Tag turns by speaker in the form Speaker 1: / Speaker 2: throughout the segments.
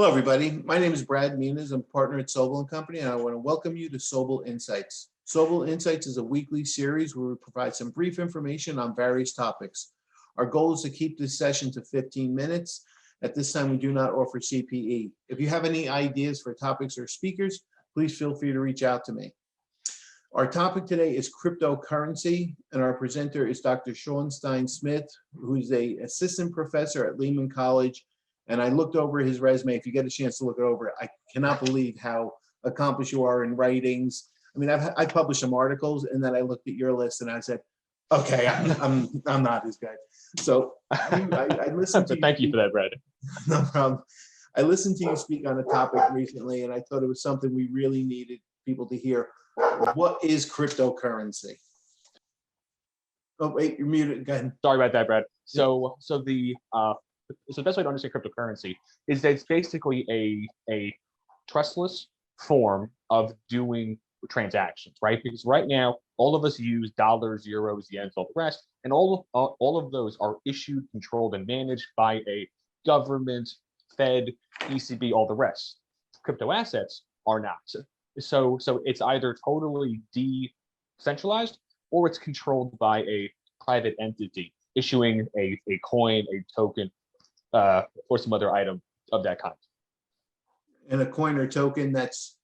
Speaker 1: Hello, everybody. My name is Brad Muniz. I'm a partner at Sobel & Company, and I want to welcome you to Sobel Insights. Sobel Insights is a weekly series where we provide some brief information on various topics. Our goal is to keep this session to 15 minutes. At this time, we do not offer CPE. If you have any ideas for topics or speakers, please feel free to reach out to me. Our topic today is cryptocurrency, and our presenter is Dr. Sean Stein-Smith, who's an assistant professor at Lehman College. And I looked over his resume. If you get a chance to look it over, I cannot believe how accomplished you are in writings. I mean, I published some articles, and then I looked at your list and I said, okay, I'm not his guy. So I listened to you.
Speaker 2: Thank you for that, Brad.
Speaker 1: No problem. I listened to you speak on a topic recently, and I thought it was something we really needed people to hear. What is cryptocurrency? Oh, wait, you're muted. Go ahead.
Speaker 2: Sorry about that, Brad. So the best way to understand cryptocurrency is that it's basically a trustless form of doing transactions, right? Because right now, all of us use dollars, euros, yens, all the rest, and all of those are issued, controlled, and managed by a government, Fed, ECB, all the rest. Crypto assets are not. So it's either totally decentralized or it's controlled by a private entity issuing a coin, a token, or some other item of that kind.
Speaker 1: And a coin or token that's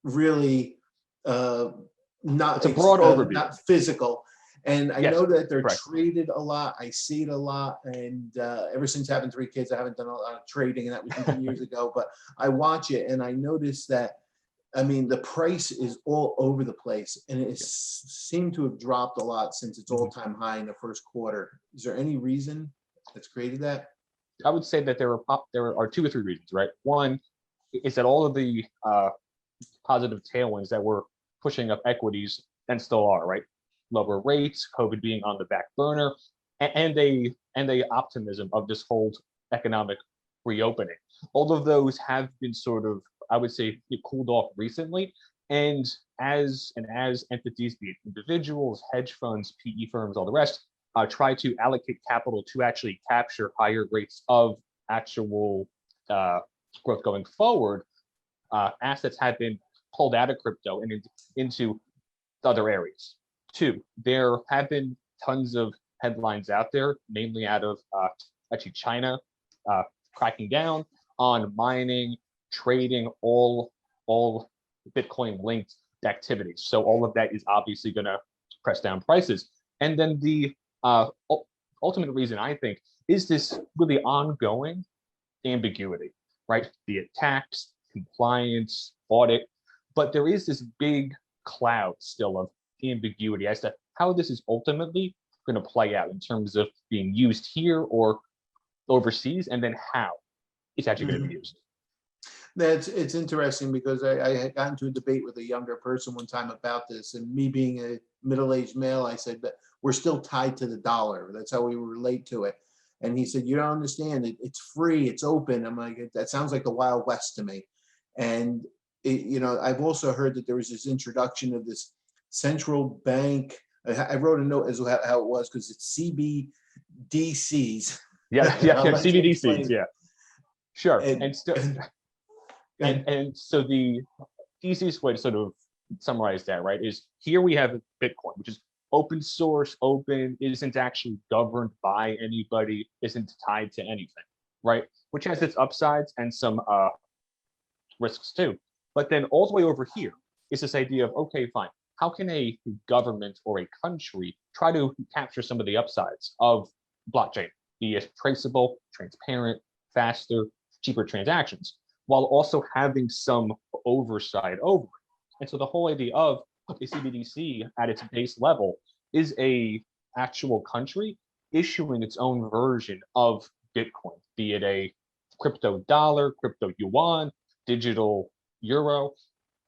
Speaker 1: really not,
Speaker 2: it's a broad overview,
Speaker 1: not physical. And I know that they're
Speaker 2: correct.
Speaker 1: traded a lot. I see it a lot. And ever since having 3 kids, I haven't done a lot of trading, and that was some years ago. But I watch it and I notice that, I mean, the price is all over the place, and it seemed to have dropped a lot since its all-time high in the first quarter. Is there any reason that's created that?
Speaker 2: I would say that there are 2 or 3 reasons, right? One is that all of the positive tailwinds that were pushing up equities and still are, right? Lower rates, COVID being on the back burner, and a optimism of this whole economic reopening. All of those have been sort of, I would say, cooled off recently. And as entities, be it individuals, hedge funds, PE firms, all the rest, try to allocate capital to actually capture higher rates of actual growth going forward, assets have been pulled out of crypto and into other areas. 2, there have been tons of headlines out there, mainly out of actually China, cracking down on mining, trading, all Bitcoin linked activities. So all of that is obviously going to press down prices. And then the ultimate reason, I think, is this really ongoing ambiguity, right? Be it tax, compliance, audit, but there is this big cloud still of ambiguity as to how this is ultimately going to play out in terms of being used here or overseas, and then how it's actually going to be used.
Speaker 1: It's interesting because I had gotten into a debate with a younger person one time about this, and me being a middle-aged male, I said that we're still tied to the dollar. That's how we relate to it. And he said, you don't understand it. It's free. It's open. I'm like, that sounds like the Wild West to me. And I've also heard that there was this introduction of this central bank. I wrote a note as to how it was because it's CBDCs.
Speaker 2: Yeah, CBDCs. Yeah, sure. And so the easiest way to sort of summarize that, right, is here we have Bitcoin, which is open source, open, isn't actually governed by anybody, isn't tied to anything, right? Which has its upsides and some risks too. But then all the way over here is this idea of, okay, fine, how can a government or a country try to capture some of the upsides of blockchain, be it traceable, transparent, faster, cheaper transactions, while also having some oversight over it? And so the whole idea of a CBDC at its base level is a actual country issuing its own version of Bitcoin, be it a crypto dollar, crypto yuan, digital euro,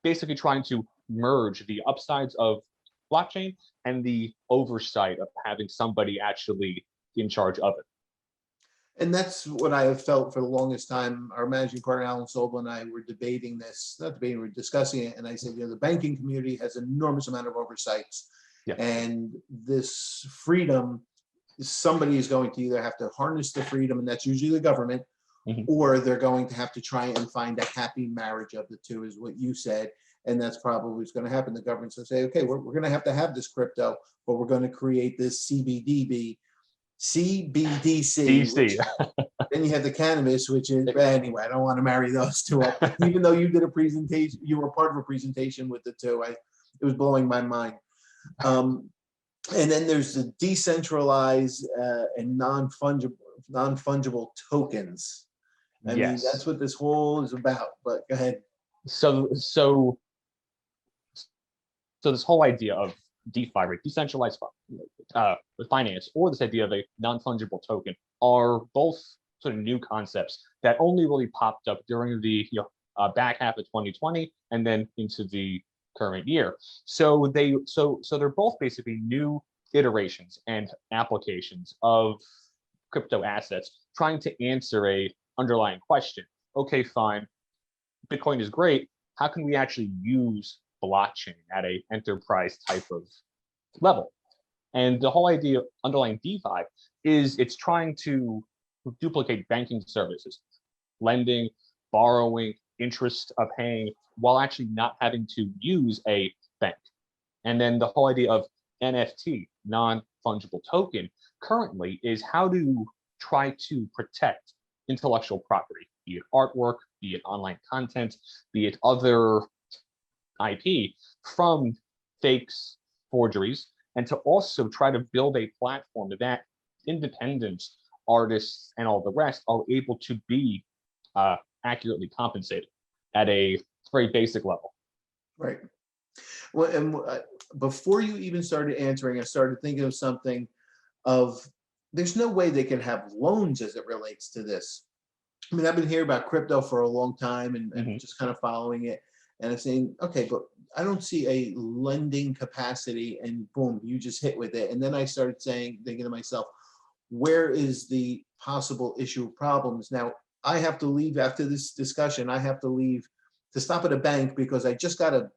Speaker 2: basically trying to merge the upsides of blockchain and the oversight of having somebody actually in charge of it.
Speaker 1: And that's what I have felt for the longest time. Our managing partner, Alan Sobel, and I were debating this, not debating, we're discussing it. And I said, the banking community has an enormous amount of oversights. Yeah. And this freedom, somebody is going to either have to harness the freedom, and that's usually the government,
Speaker 2: Mhm.
Speaker 1: or they're going to have to try and find a happy marriage of the two, is what you said. And that's probably what's going to happen. The government's going to say, okay, we're going to have this crypto, but we're going to create this CBDC, which
Speaker 2: DC.
Speaker 1: then you have the cannabis, which is, anyway, I don't want to marry those two up. Even though you did a presentation, you were part of a presentation with the two, it was blowing my mind. And then there's the decentralized and non-fungible tokens. I mean,
Speaker 2: Yes.
Speaker 1: that's what this whole is about, but go ahead.
Speaker 2: So this whole idea of DeFi, right, decentralized finance, or this idea of a non-fungible token, are both sort of new concepts that only really popped up during the back half of 2020 and then into the current year. So they're both basically new iterations and applications of crypto assets trying to answer a underlying question. Okay, fine, Bitcoin is great. How can we actually use blockchain at a enterprise type of level? And the whole idea underlying DeFi is it's trying to duplicate banking services, lending, borrowing, interest paying, while actually not having to use a bank. And then the whole idea of NFT, non-fungible token, currently is how to try to protect intellectual property, be it artwork, be it online content, be it other IP, from fakes, forgeries, and to also try to build a platform that independent artists and all the rest are able to be accurately compensated at a very basic level.
Speaker 1: Right. Well, and before you even started answering, I started thinking of something of, there's no way they can have loans as it relates to this. I mean, I've been hearing about crypto for a long time and just kind of following it. And I'm saying, okay, but I don't see a lending capacity, and boom, you just hit with it. And then I started thinking to myself, where is the possible issue of problems? Now, I have to leave after this discussion. I have to leave to stop at a bank because I just got a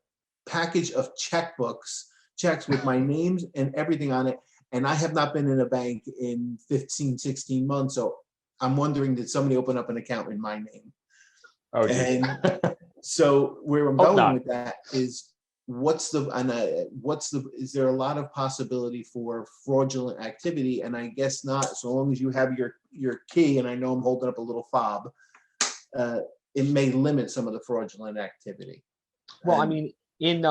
Speaker 1: package of checks with my names and everything on it. And I have not been in a bank in 15, 16 months. So I'm wondering, did somebody open up an account in my name?
Speaker 2: Oh,
Speaker 1: And so where I'm
Speaker 2: Hope
Speaker 1: going
Speaker 2: not.
Speaker 1: with that is, is there a lot of possibility for fraudulent activity? And I guess not, so long as you have your key, and I know I'm holding up a little fob, it may limit some of the fraudulent activity.
Speaker 2: Well, I
Speaker 1: And
Speaker 2: mean, in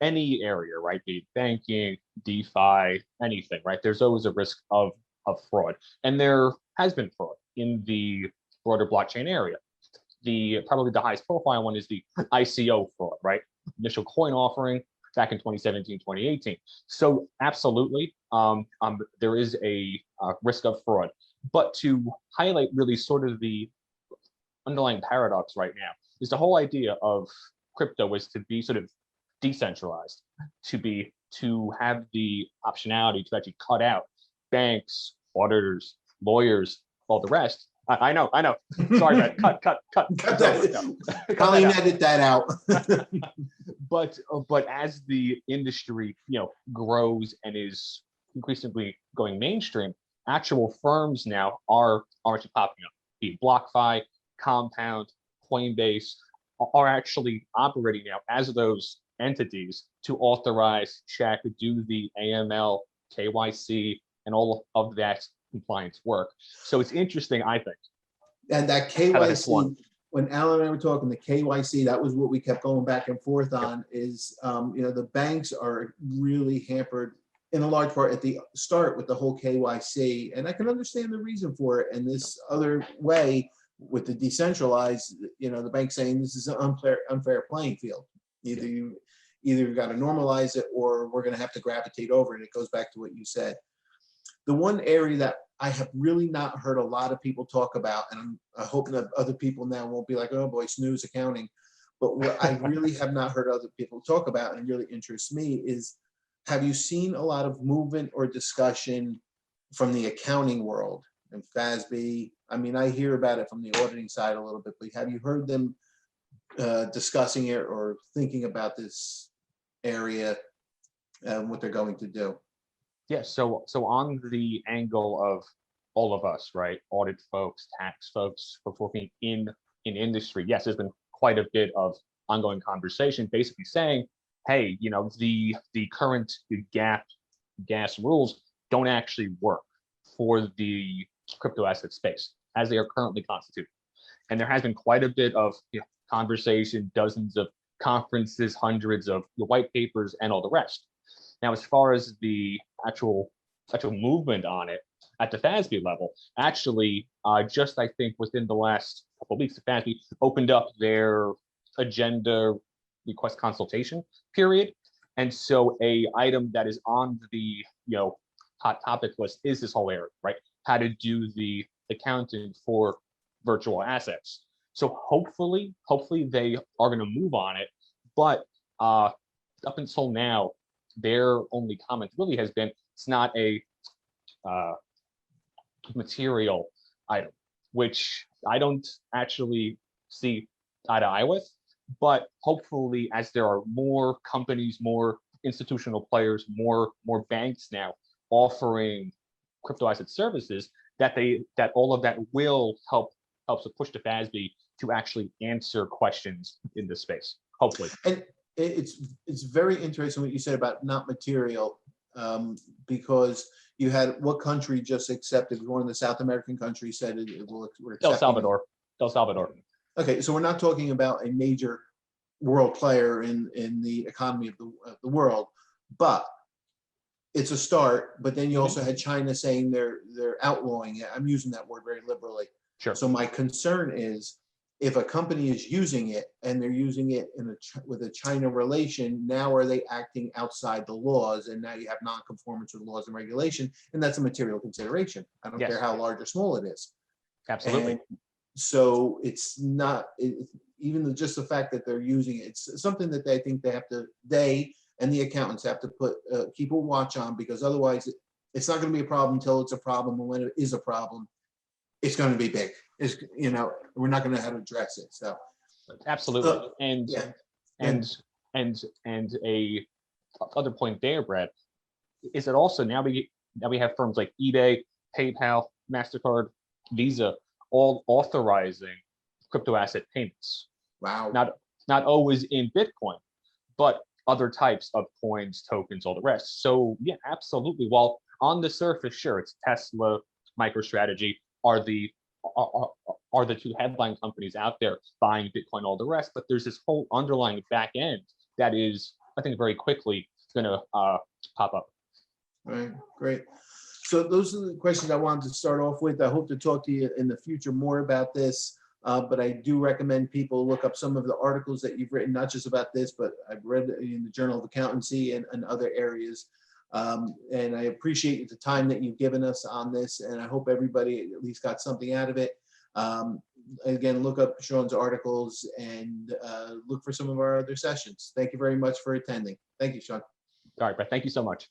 Speaker 2: any area, right? Be it banking, DeFi, anything, right? There's always a risk of fraud, and there has been fraud in the broader blockchain area. Probably the highest profile one is the ICO fraud, right? Initial coin offering back in 2017, 2018. So absolutely, there is a risk of fraud. But to highlight really sort of the underlying paradox right now is the whole idea of crypto is to be sort of decentralized, to have the optionality to actually cut out banks, auditors, lawyers, all the rest. I know. Sorry, Brett. Cut.
Speaker 1: cut
Speaker 2: It's over. No.
Speaker 1: that. Colleen, edit that out.
Speaker 2: But as the industry, grows and is increasingly going mainstream, actual firms now are actually popping up. Be it BlockFi, Compound, Coinbase are actually operating now as those entities to authorize, check, do the AML, KYC, and all of that compliance work. So it's interesting, I think.
Speaker 1: And that KYC, when Alan and I were talking, the KYC, that was what we kept going back and forth on, is, the banks are really hampered in a large part at the start with the whole KYC. And I can understand the reason for it. And this other way with the decentralized, the bank saying this is an unfair playing field. Either you've got to normalize it, or we're going to have to gravitate over it. It goes back to what you said. The one area that I have really not heard a lot of people talk about, and I'm hoping that other people now won't be like, oh boy, snooze accounting. But what I really have not heard other people talk about, and really interests me, is, have you seen a lot of movement or discussion from the accounting world and FASB? I mean, I hear about it from the auditing side a little bit, but have you heard them discussing it or thinking about this area and what they're going to do?
Speaker 2: Yeah, so on the angle of all of us, right? Audit folks, tax folks working in industry. Yes, there's been quite a bit of ongoing conversation, basically saying, hey, the current gas rules don't actually work for the crypto asset space as they are currently constituted. And there has been quite a bit of conversation, dozens of conferences, hundreds of white papers, and all the rest. Now, as far as the actual movement on it at the FASB level, actually, just I think within the last couple of weeks, the FASB opened up their agenda request consultation period, and so a item that is on the hot topic list is this whole area, right? How to do the accounting for virtual assets. So hopefully they are going to move on it, but up until now, their only comment really has been it's not a material item, which I don't actually see eye to eye with. But hopefully, as there are more companies, more institutional players, more banks now offering crypto asset services, that all of that will helps to push the FASB to actually answer questions in this space. Hopefully.
Speaker 1: And it's very interesting what you said about not material, because you had what country just accepted? One of the South American countries said we're accepting
Speaker 2: El Salvador. El Salvador.
Speaker 1: Okay, so we're not talking about a major world player in the economy of the world, but it's a start. But then you also had China saying they're outlawing it. I'm using that word very liberally.
Speaker 2: Sure.
Speaker 1: So my concern is if a company is using it and they're using it with a China relation, now are they acting outside the laws? And now you have non-conformance with laws and regulation, and that's a material consideration. I don't care how large or small it is.
Speaker 2: Absolutely.
Speaker 1: And so it's not even just the fact that they're using it. It's something that they think they and the accountants have to keep a watch on, because otherwise it's not going to be a problem until it's a problem, and when it is a problem, it's going to be big. We're not going to know how to address it. So
Speaker 2: absolutely. And a other point there, Brad, is that also now we have firms like eBay, PayPal, MasterCard, Visa, all authorizing crypto asset payments.
Speaker 1: Wow.
Speaker 2: Not always in Bitcoin, but other types of coins, tokens, all the rest. So yeah, absolutely. While on the surface, sure, it's Tesla, MicroStrategy are the two headline companies out there buying Bitcoin, all the rest, but there's this whole underlying back end that is, I think, very quickly going to pop up.
Speaker 1: All right, great. So those are the questions I wanted to start off with. I hope to talk to you in the future more about this, but I do recommend people look up some of the articles that you've written, not just about this, but I've read in the Journal of Accountancy and other areas. And I appreciate the time that you've given us on this, and I hope everybody at least got something out of it. Again, look up Sean's articles and look for some of our other sessions. Thank you very much for attending. Thank you, Sean.
Speaker 2: All right, Brett, thank you so much.